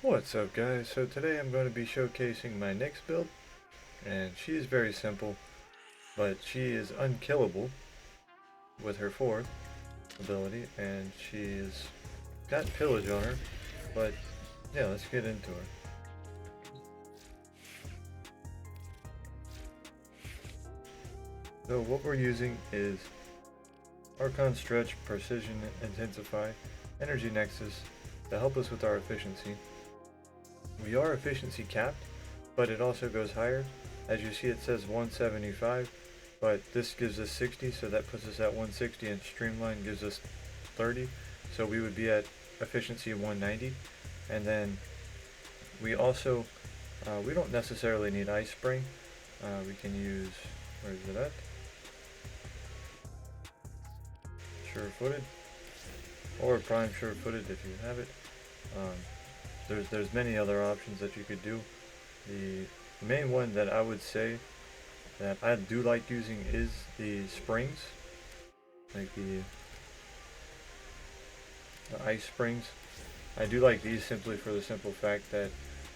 What's up guys, so today I'm going to be showcasing my Nyx build, and she is very simple, but she is unkillable with her fourth ability, and she's got pillage on her, but yeah, let's get into her. So what we're using is Archon Stretch, Precision Intensify, Energy Nexus to help us with our efficiency. We are efficiency capped, but it also goes higher. As you see, it says 175, but this gives us 60, so that puts us at 160, and Streamline gives us 30, so we would be at efficiency 190. And then we also, we don't necessarily need Ice Spring. We can use, where is it at? Sure-footed, or Prime Sure-footed if you have it. There's many other options that you could do. The main one that I would say that I do like using is the springs, like the ice springs. I do like these simply for the simple fact that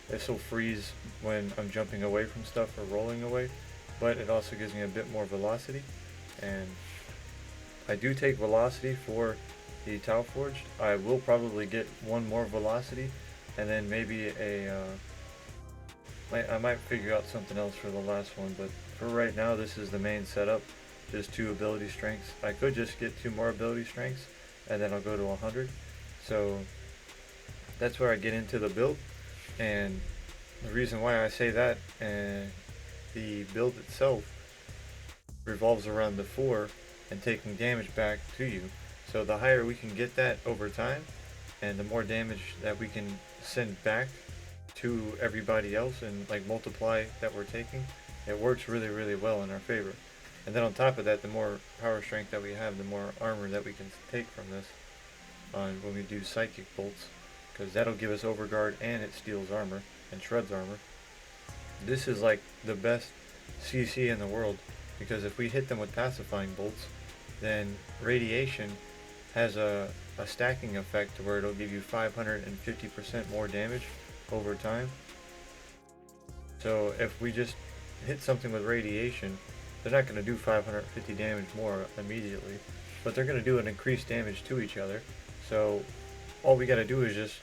this will freeze when I'm jumping away from stuff or rolling away, but it also gives me a bit more velocity, and I do take velocity for the Tau Forged. I will probably get one more velocity, and then maybe I might figure out something else for the last one, but for right now this is the main setup, just 2 ability strengths. I could just get 2 more ability strengths and then I'll go to 100. So that's where I get into the build, and the reason why I say that, the build itself revolves around the 4 and taking damage back to you. So the higher we can get that over time, and the more damage that we can send back to everybody else and like multiply that we're taking, it works really well in our favor. And then on top of that, the more power strength that we have, the more armor that we can take from this on when we do psychic bolts, because that'll give us overguard and it steals armor and shreds armor. This is like the best CC in the world, because if we hit them with pacifying bolts, then radiation has a stacking effect to where it'll give you 550% more damage over time. So if we just hit something with radiation, they're not going to do 550 damage more immediately, but they're going to do an increased damage to each other. So all we got to do is just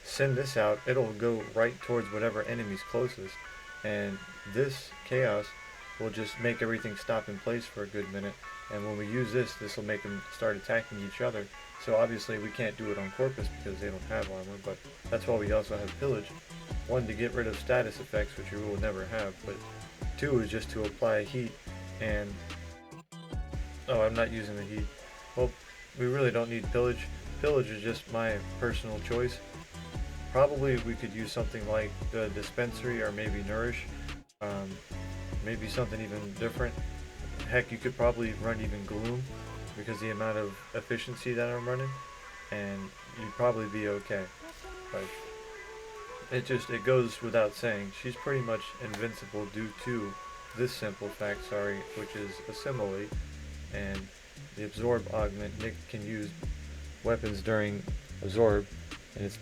send this out. It'll go right towards whatever enemy's closest, and this chaos will just make everything stop in place for a good minute. And when we use this, this will make them start attacking each other. So obviously we can't do it on Corpus because they don't have armor, but that's why we also have Pillage. 1, to get rid of status effects, which you will never have, but 2 is just to apply heat. And oh, I'm not using the heat. Well, we really don't need Pillage. Pillage is just my personal choice. Probably we could use something like the Dispensary, or maybe Nourish. Maybe something even different. Heck, you could probably run even Gloom, because the amount of efficiency that I'm running, and you'd probably be okay. But it goes without saying, she's pretty much invincible due to this simple fact, which is Assimilate, and the Absorb augment. Nyx can use weapons during Absorb, and its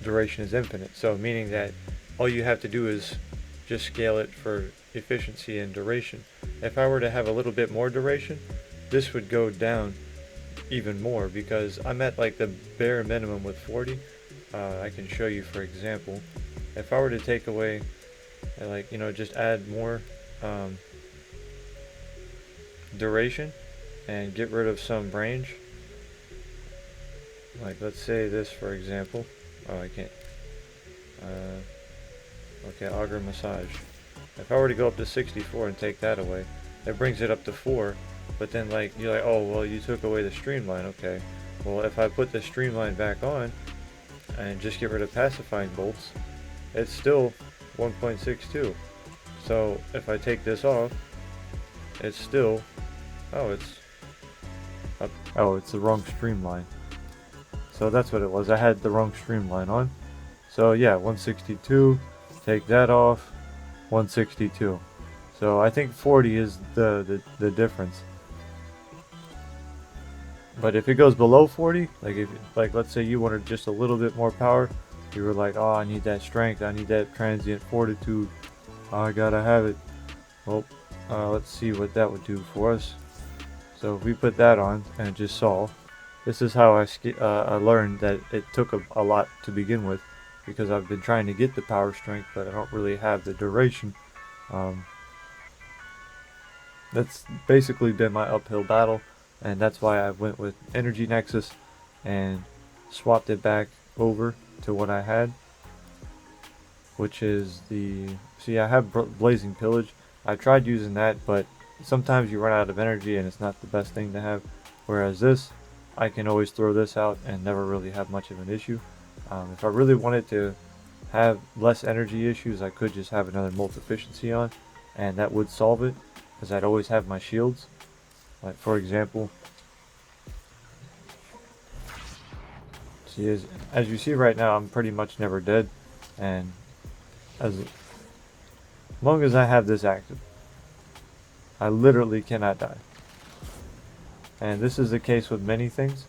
duration is infinite, so meaning that all you have to do is just scale it for efficiency and duration. If I were to have a little bit more duration, this would go down even more, because I'm at like the bare minimum with 40. I can show you, for example, if I were to take away, like, just add more duration and get rid of some range, like let's say this, for example. Oh, I can't. Okay, Auger Massage. If I were to go up to 64 and take that away, it brings it up to 4. But then, like, you're like, oh, well, you took away the Streamline. Okay. Well, if I put the Streamline back on and just get rid of pacifying bolts, it's still 1.62. So if I take this off, it's still, oh, it's up. Oh, it's the wrong Streamline. So that's what it was. I had the wrong Streamline on. So yeah, 162. Take that off. 162. So I think 40 is the difference. But if it goes below 40, like let's say you wanted just a little bit more power, You were like, oh, I need that strength, I need that transient fortitude, oh, I gotta have it. Well, let's see what that would do for us. So if we put that on and just saw, this is how I learned that it took a lot to begin with, because I've been trying to get the power strength, but I don't really have the duration. That's basically been my uphill battle, and that's why I went with Energy Nexus and swapped it back over to what I had, which is the, see, I have Blazing Pillage. I tried using that, but sometimes you run out of energy and it's not the best thing to have, whereas this, I can always throw this out and never really have much of an issue. If I really wanted to have less energy issues, I could just have another Multificiency on, and that would solve it, because I'd always have my shields. Like, for example, see, as you see right now, I'm pretty much never dead, and as long as I have this active, I literally cannot die. And this is the case with many things,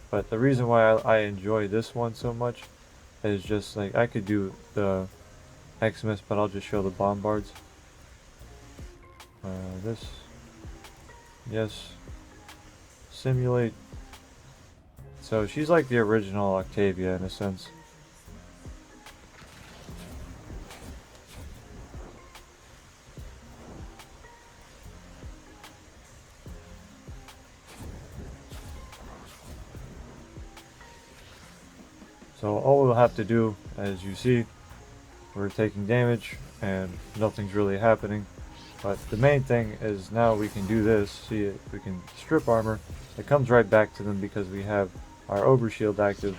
but the reason why I enjoy this one so much is just like, I could do the Xmas, but I'll just show the bombards. This, yes, simulate. So she's like the original Octavia in a sense. So all we'll have to do, as you see, we're taking damage and nothing's really happening. But the main thing is now we can do this. See it, we can strip armor. It comes right back to them because we have our overshield active.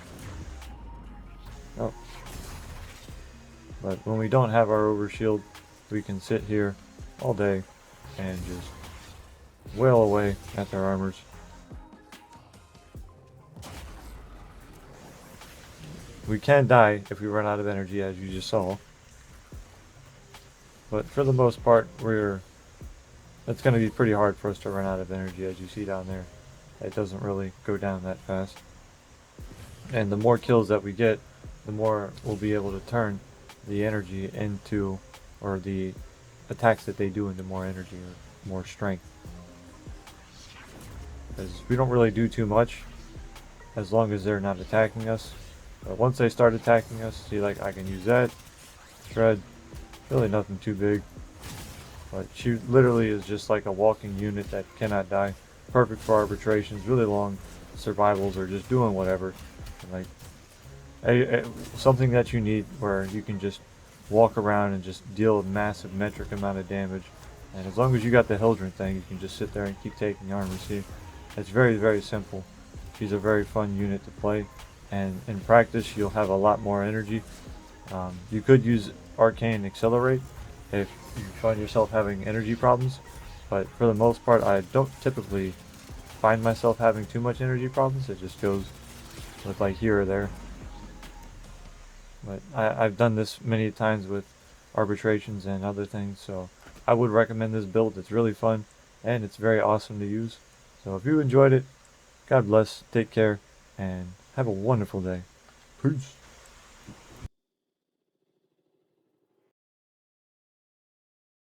Oh. But when we don't have our overshield, we can sit here all day and just wail away at their armors. We can die if we run out of energy, as you just saw. But for the most part, it's going to be pretty hard for us to run out of energy, as you see down there. It doesn't really go down that fast. And the more kills that we get, the more we'll be able to turn the energy into, or the attacks that they do into more energy or more strength. Because we don't really do too much as long as they're not attacking us. But once they start attacking us, see, like, I can use that, shred, really nothing too big. But she literally is just like a walking unit that cannot die. Perfect for arbitrations, really long survivals, or just doing whatever. Like, something that you need where you can just walk around and just deal a massive metric amount of damage. And as long as you got the Hildren thing, you can just sit there and keep taking armor. See, it's very, very simple. She's a very fun unit to play. And in practice, you'll have a lot more energy. You could use Arcane Accelerate if you find yourself having energy problems, but for the most part, I don't typically find myself having too much energy problems. It just goes with like here or there. But I've done this many times with arbitrations and other things, so I would recommend this build. It's really fun, and it's very awesome to use. So if you enjoyed it, God bless, take care, and have a wonderful day. Peace.